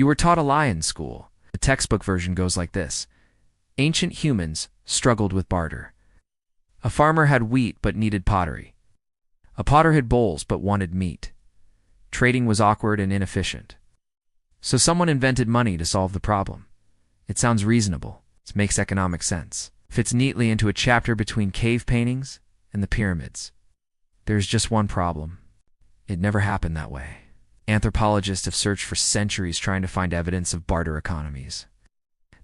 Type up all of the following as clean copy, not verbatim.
You were taught a lie in school. The textbook version goes like this. Ancient humans struggled with barter. A farmer had wheat but needed pottery. A potter had bowls but wanted meat. Trading was awkward and inefficient. So someone invented money to solve the problem. It sounds reasonable. It makes economic sense. Fits neatly into a chapter between cave paintings and the pyramids. There's just one problem. It never happened that way. Anthropologists have searched for centuries trying to find evidence of barter economies.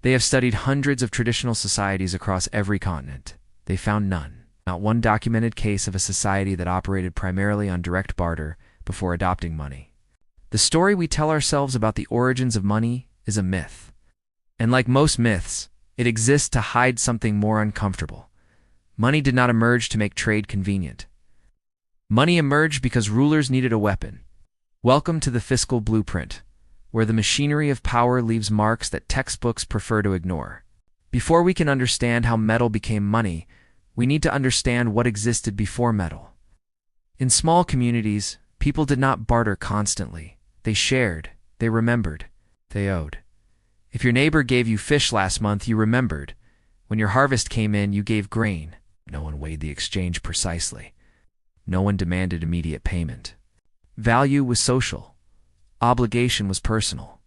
They have studied hundreds of traditional societies across every continent. They found none. Not one documented case of a society that operated primarily on direct barter before adopting money. The story we tell ourselves about the origins of money is a myth. And like most myths, it exists to hide something more uncomfortable. Money did not emerge to make trade convenient. Money emerged because rulers needed a weapon. Welcome to the Fiscal Blueprint, where the machinery of power leaves marks that textbooks prefer to ignore. Before we can understand how metal became money, we need to understand what existed before metal. In small communities, people did not barter constantly. They shared, they remembered, they owed. If your neighbor gave you fish last month, you remembered. When your harvest came in, you gave grain. No one weighed the exchange precisely. No one demanded immediate payment. Value was social. Obligation was personal.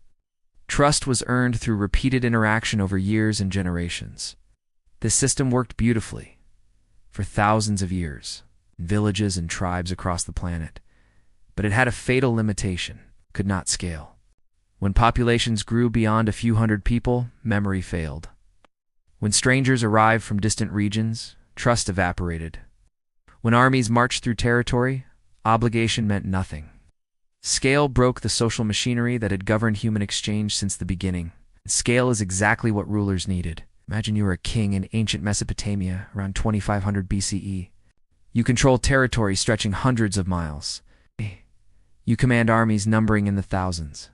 Trust was earned through repeated interaction over years and generations. This system worked beautifully for thousands of years in villages and tribes across the planet. But it had a fatal limitation: could not scale. When populations grew beyond a few hundred people, memory failed. When strangers arrived from distant regions, trust evaporated. When armies marched through territory, obligation meant nothing. Scale broke the social machinery that had governed human exchange since the beginning. Scale is exactly what rulers needed. Imagine you were a king in ancient Mesopotamia around 2500 BCE. You control territory stretching hundreds of miles. You command armies numbering in the thousands.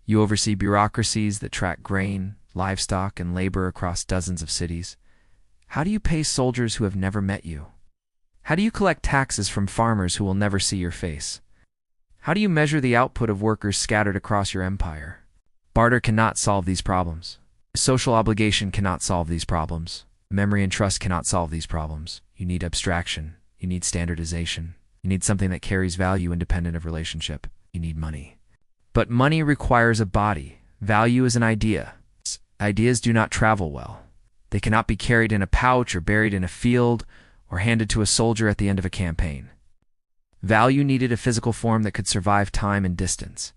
You oversee bureaucracies that track grain, livestock, and labor across dozens of cities. How do you pay soldiers who have never met you? How do you collect taxes from farmers who will never see your face? How do you measure the output of workers scattered across your empire? Barter cannot solve these problems. Social obligation cannot solve these problems. Memory and trust cannot solve these problems. You need abstraction. You need standardization. You need something that carries value independent of relationship. You need money. But money requires a body. Value is an idea. Ideas do not travel well. They cannot be carried in a pouch or buried in a field or handed to a soldier at the end of a campaign. Value needed a physical form that could survive time and distance.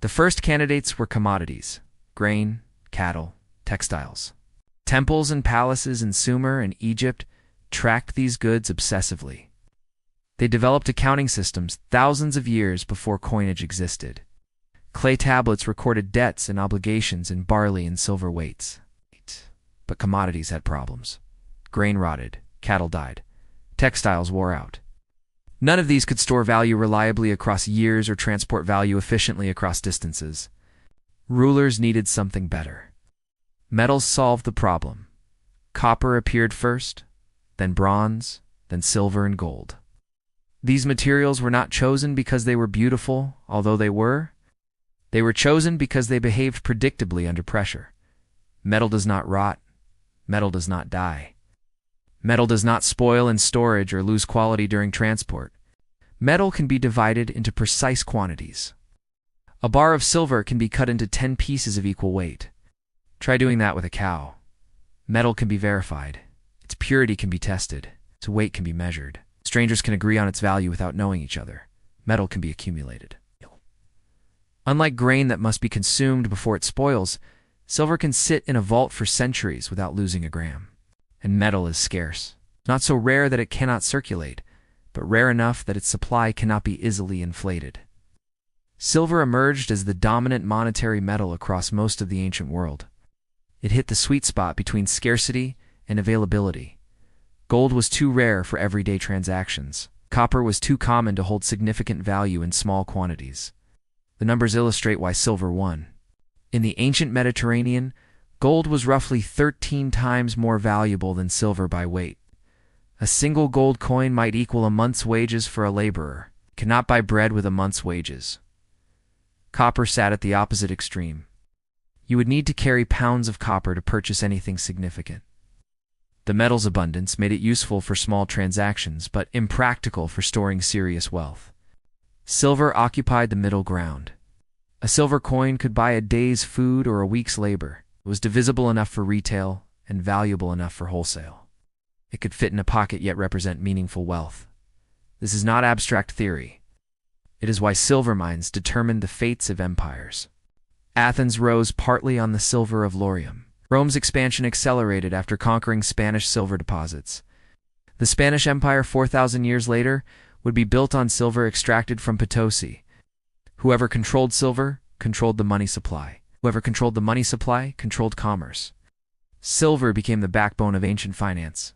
The first candidates were commodities: grain, cattle, textiles. Temples and palaces in Sumer and Egypt tracked these goods obsessively. They developed accounting systems thousands of years before coinage existed. Clay tablets recorded debts and obligations in barley and silver weights. But commodities had problems. Grain rotted, cattle died, textiles wore out. None of these could store value reliably across years or transport value efficiently across distances. Rulers needed something better. Metals solved the problem. Copper appeared first, then bronze, then silver and gold. These materials were not chosen because they were beautiful, although they were. They were chosen because they behaved predictably under pressure. Metal does not rot. Metal does not die. Metal does not spoil in storage or lose quality during transport. Metal can be divided into precise quantities. A bar of silver can be cut into 10 pieces of equal weight. Try doing that with a cow. Metal can be verified. Its purity can be tested. Its weight can be measured. Strangers can agree on its value without knowing each other. Metal can be accumulated. Unlike grain that must be consumed before it spoils, silver can sit in a vault for centuries without losing a gram. And metal is scarce. Not so rare that it cannot circulate, but rare enough that its supply cannot be easily inflated. Silver emerged as the dominant monetary metal across most of the ancient world. It hit the sweet spot between scarcity and availability. Gold was too rare for everyday transactions. Copper was too common to hold significant value in small quantities. The numbers illustrate why silver won. In the ancient Mediterranean, gold was roughly 13 times more valuable than silver by weight. A single gold coin might equal a month's wages for a laborer. Cannot buy bread with a month's wages. Copper sat at the opposite extreme. You would need to carry pounds of copper to purchase anything significant. The metal's abundance made it useful for small transactions, but impractical for storing serious wealth. Silver occupied the middle ground. A silver coin could buy a day's food or a week's labor. It was divisible enough for retail and valuable enough for wholesale. It could fit in a pocket yet represent meaningful wealth. This is not abstract theory. It is why silver mines determined the fates of empires. Athens rose partly on the silver of Laurium. Rome's expansion accelerated after conquering Spanish silver deposits. The Spanish Empire 4,000 years later would be built on silver extracted from Potosi. Whoever controlled silver controlled the money supply. Whoever controlled the money supply controlled commerce. Silver became the backbone of ancient finance.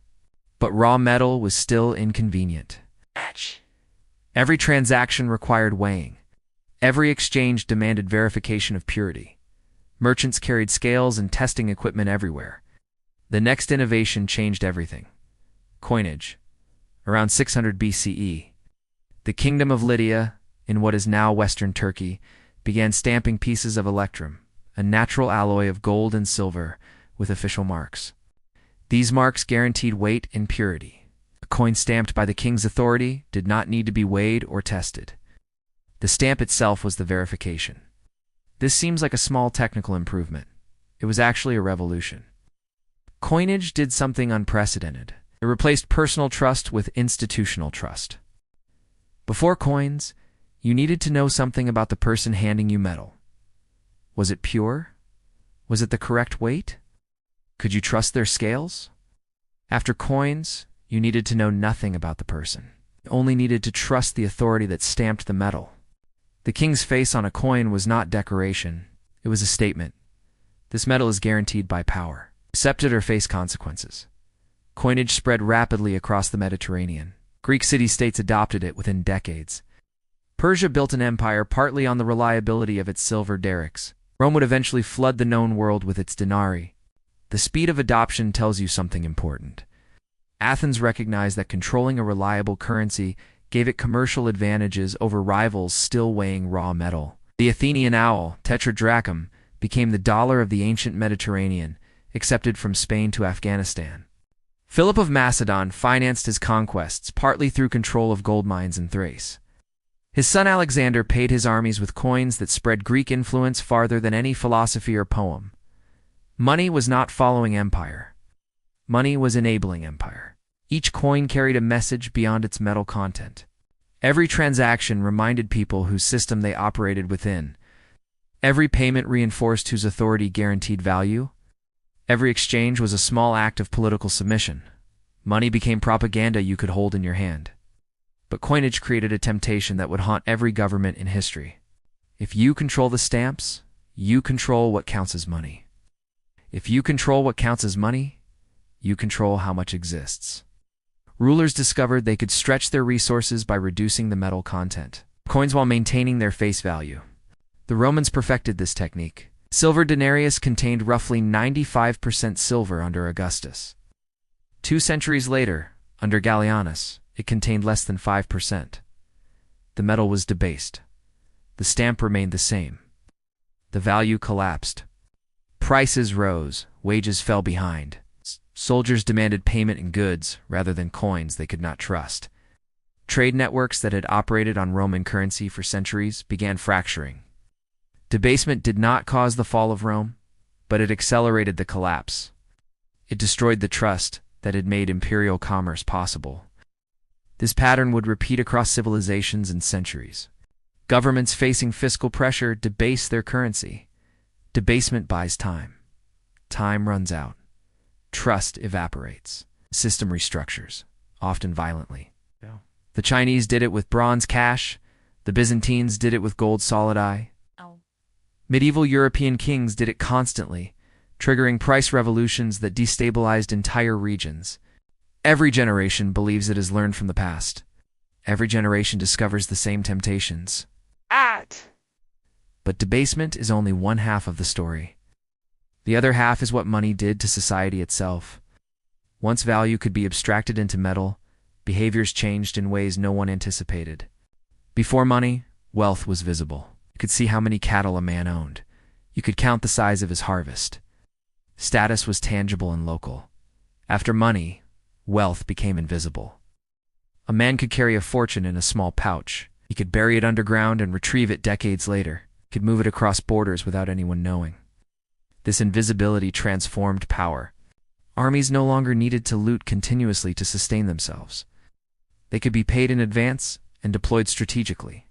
But raw metal was still inconvenient. Every transaction required weighing. Every exchange demanded verification of purity. Merchants carried scales and testing equipment everywhere. The next innovation changed everything. Coinage. Around 600 BCE, the kingdom of Lydia, in what is now Western Turkey, began stamping pieces of electrum, a natural alloy of gold and silver, with official marks. These marks guaranteed weight and purity. A coin stamped by the king's authority did not need to be weighed or tested. The stamp itself was the verification. This seems like a small technical improvement. It was actually a revolution. Coinage did something unprecedented. It replaced personal trust with institutional trust. Before coins, you needed to know something about the person handing you metal. Was it pure? Was it the correct weight? Could you trust their scales? After coins, you needed to know nothing about the person. You only needed to trust the authority that stamped the metal. The king's face on a coin was not decoration. It was a statement. This metal is guaranteed by power. Accept it or face consequences. Coinage spread rapidly across the Mediterranean. Greek city-states adopted it within decades. Persia built an empire partly on the reliability of its silver darics. Rome would eventually flood the known world with its denarii. The speed of adoption tells you something important. Athens recognized that controlling a reliable currency gave it commercial advantages over rivals still weighing raw metal. The Athenian owl, tetradrachm, became the dollar of the ancient Mediterranean, accepted from Spain to Afghanistan. Philip of Macedon financed his conquests partly through control of gold mines in Thrace. His son Alexander paid his armies with coins that spread Greek influence farther than any philosophy or poem. Money was not following empire. Money was enabling empire. Each coin carried a message beyond its metal content. Every transaction reminded people whose system they operated within. Every payment reinforced whose authority guaranteed value. Every exchange was a small act of political submission. Money became propaganda you could hold in your hand. But coinage created a temptation that would haunt every government in history. If you control the stamps, you control what counts as money. If you control what counts as money, you control how much exists. Rulers discovered they could stretch their resources by reducing the metal content. Coins while maintaining their face value. The Romans perfected this technique. Silver denarius contained roughly 95% silver under Augustus. 2 centuries later, under Gallienus, it contained less than 5%. The metal was debased. The stamp remained the same. The value collapsed. Prices rose, wages fell behind. Soldiers demanded payment in goods rather than coins they could not trust. Trade networks that had operated on Roman currency for centuries began fracturing. Debasement did not cause the fall of Rome, but it accelerated the collapse. It destroyed the trust that had made imperial commerce possible. This pattern would repeat across civilizations and centuries. Governments facing fiscal pressure debase their currency. Debasement buys time. Time runs out. Trust evaporates. System restructures, often violently. Yeah. The Chinese did it with bronze cash. The Byzantines did it with gold solidi. Medieval European kings did it constantly, triggering price revolutions that destabilized entire regions. Every generation believes it has learned from the past. Every generation discovers the same temptations. But debasement is only one half of the story. The other half is what money did to society itself. Once value could be abstracted into metal, behaviors changed in ways no one anticipated. Before money, wealth was visible. You could see how many cattle a man owned. You could count the size of his harvest. Status was tangible and local. After money, wealth became invisible. A man could carry a fortune in a small pouch. He could bury it underground and retrieve it decades later. He could move it across borders without anyone knowing. This invisibility transformed power. Armies no longer needed to loot continuously to sustain themselves. They could be paid in advance and deployed strategically.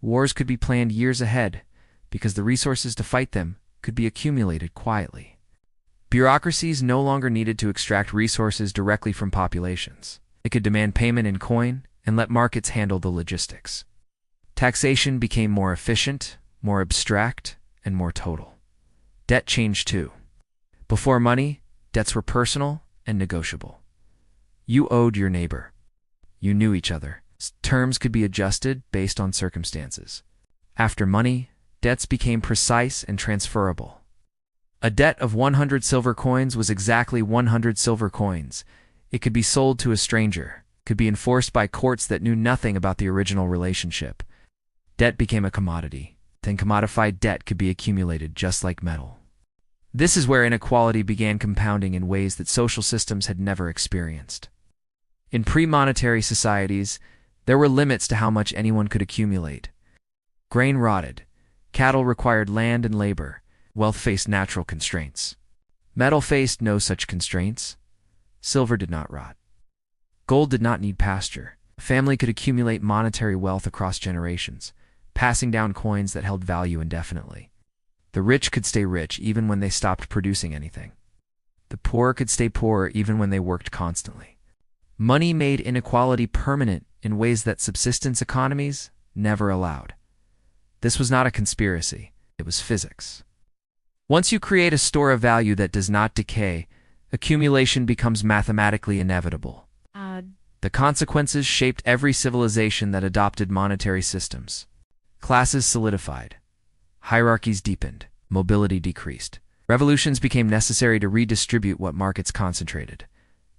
Wars could be planned years ahead because the resources to fight them could be accumulated quietly. Bureaucracies no longer needed to extract resources directly from populations. They could demand payment in coin and let markets handle the logistics. Taxation became more efficient, more abstract, and more total. Debt changed too. Before money, debts were personal and negotiable. You owed your neighbor. You knew each other. Terms could be adjusted based on circumstances. After money, debts became precise and transferable. A debt of 100 silver coins was exactly 100 silver coins. It could be sold to a stranger, could be enforced by courts that knew nothing about the original relationship. Debt became a commodity. Then commodified debt could be accumulated just like metal. This is where inequality began compounding in ways that social systems had never experienced. In pre-monetary societies, there were limits to how much anyone could accumulate. Grain rotted. Cattle required land and labor. Wealth faced natural constraints. Metal faced no such constraints. Silver did not rot. Gold did not need pasture. A family could accumulate monetary wealth across generations, passing down coins that held value indefinitely. The rich could stay rich even when they stopped producing anything. The poor could stay poor even when they worked constantly. Money made inequality permanent in ways that subsistence economies never allowed. This was not a conspiracy, it was physics. Once you create a store of value that does not decay, accumulation becomes mathematically inevitable. The consequences shaped every civilization that adopted monetary systems. Classes solidified. Hierarchies deepened. Mobility decreased. Revolutions became necessary to redistribute what markets concentrated.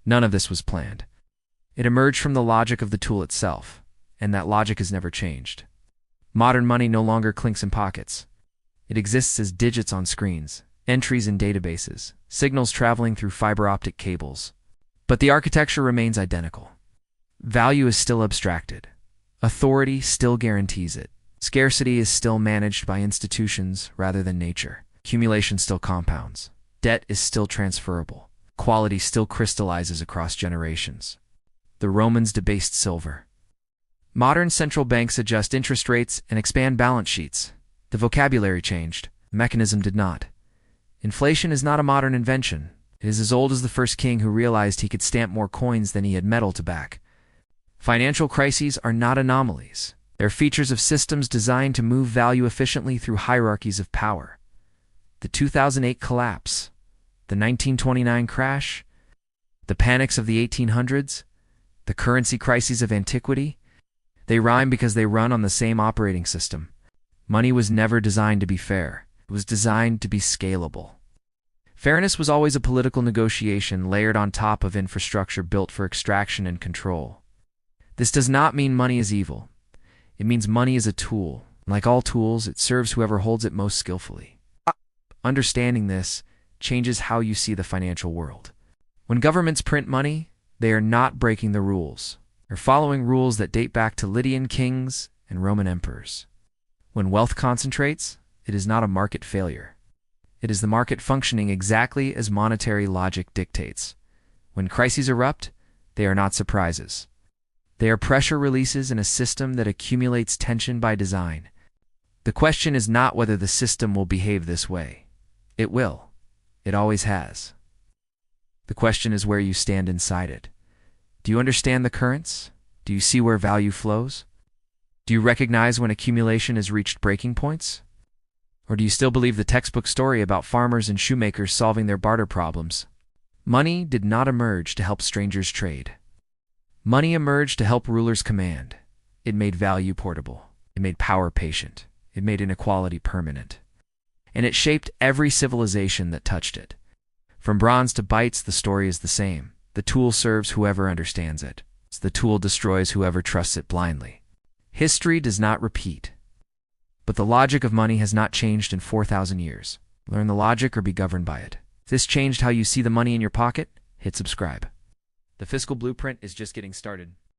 None of this was planned. It emerged from the logic of the tool itself, and that logic has never changed. Modern money no longer clinks in pockets. It exists as digits on screens, entries in databases, signals traveling through fiber optic cables. But the architecture remains identical. Value is still abstracted. Authority still guarantees it. Scarcity is still managed by institutions rather than nature. Accumulation still compounds. Debt is still transferable. Quality still crystallizes across generations. The Romans debased silver. Modern central banks adjust interest rates and expand balance sheets. The vocabulary changed. The mechanism did not. Inflation is not a modern invention. It is as old as the first king who realized he could stamp more coins than he had metal to back. Financial crises are not anomalies. They're features of systems designed to move value efficiently through hierarchies of power. The 2008 collapse, the 1929 crash, the panics of the 1800s, the currency crises of antiquity, they rhyme because they run on the same operating system. Money was never designed to be fair. It was designed to be scalable. Fairness was always a political negotiation layered on top of infrastructure built for extraction and control. This does not mean money is evil. It means money is a tool. Like all tools, it serves whoever holds it most skillfully. Understanding this changes how you see the financial world. When governments print money, they are not breaking the rules. They're following rules that date back to Lydian kings and Roman emperors. When wealth concentrates, it is not a market failure. It is the market functioning exactly as monetary logic dictates. When crises erupt, they are not surprises. They are pressure releases in a system that accumulates tension by design. The question is not whether the system will behave this way. It will. It always has. The question is where you stand inside it. Do you understand the currents? Do you see where value flows? Do you recognize when accumulation has reached breaking points? Or do you still believe the textbook story about farmers and shoemakers solving their barter problems? Money did not emerge to help strangers trade. Money emerged to help rulers command. It made value portable. It made power patient. It made inequality permanent. And it shaped every civilization that touched it. From bronze to bytes, the story is the same. The tool serves whoever understands it. The tool destroys whoever trusts it blindly. History does not repeat. But the logic of money has not changed in 4,000 years. Learn the logic or be governed by it. If this changed how you see the money in your pocket, hit subscribe. The Fiscal Blueprint is just getting started.